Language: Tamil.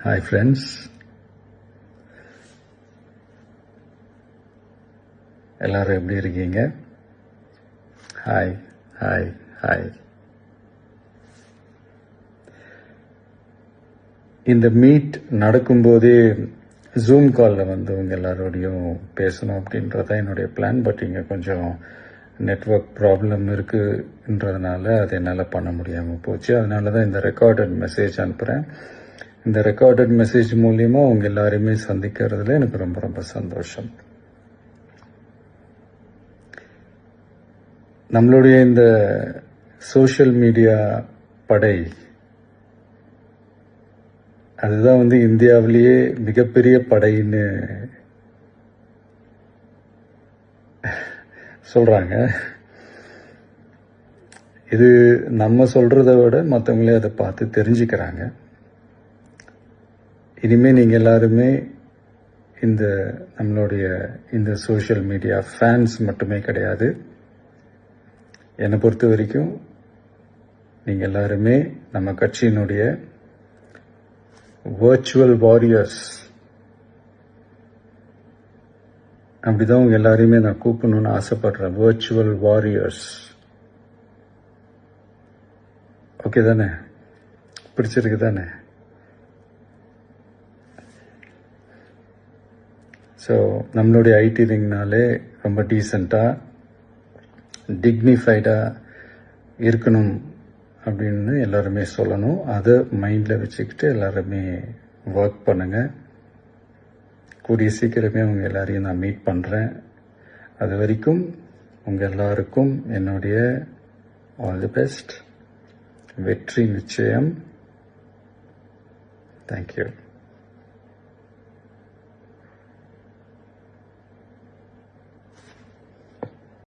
ஹாய் ஃப்ரெண்ட்ஸ், எல்லாரும் எப்படி இருக்கீங்க? Hi hi hi. இந்த மீட் நடக்கும்போதே ஜூம் காலில் வந்து உங்க எல்லாரோடையும் பேசணும் அப்படின்றதான் என்னுடைய பிளான். பட் இங்கே கொஞ்சம் நெட்வொர்க் ப்ராப்ளம் இருக்குன்றதுனால அது என்னால் பண்ண முடியாமல் போச்சு. அதனால தான் இந்த ரெக்கார்டட் மெசேஜ் அனுப்புகிறேன். இந்த ரெக்கார்டட் மெசேஜ் மூலியமா உங்க எல்லாரையுமே சந்திக்கிறதுல எனக்கு ரொம்ப ரொம்ப சந்தோஷம். நம்மளுடைய இந்த சோஷியல் மீடியா படை, அதுதான் வந்து இந்தியாவிலேயே மிகப்பெரிய படைன்னு சொல்றாங்க. இது நம்ம சொல்றதை விட மற்றவங்களே அதை பார்த்து தெரிஞ்சுக்கிறாங்க. இனிமேல் நீங்கள் எல்லாருமே இந்த நம்மளுடைய இந்த சோஷியல் மீடியா ஃபேன்ஸ் மட்டுமே கிடையாது. என்னை பொறுத்த வரைக்கும் நீங்கள் எல்லாருமே நம்ம கட்சியினுடைய வர்ச்சுவல் வாரியர்ஸ். அப்படிதான் உங்க எல்லாரையுமே நான் கூப்பிடணும்னு ஆசைப்படுறேன். Virtual warriors. ஓகே தானே? பிடிச்சிருக்கு தானே? ஸோ நம்மளுடைய ஐடி ரிங்னாலே ரொம்ப டீசெண்டாக டிக்னிஃபைடாக இருக்கணும் அப்படின்னு எல்லாருமே சொல்லணும். அதை மைண்டில் வச்சுக்கிட்டு எல்லாருமே ஒர்க் பண்ணுங்கள். கூடிய சீக்கிரமே உங்கள் எல்லாரையும் நான் மீட் பண்ணுறேன். அது வரைக்கும் உங்கள் எல்லாருக்கும் என்னுடைய ஆல் தி பெஸ்ட். வெற்றி நிச்சயம். தேங்க்யூ.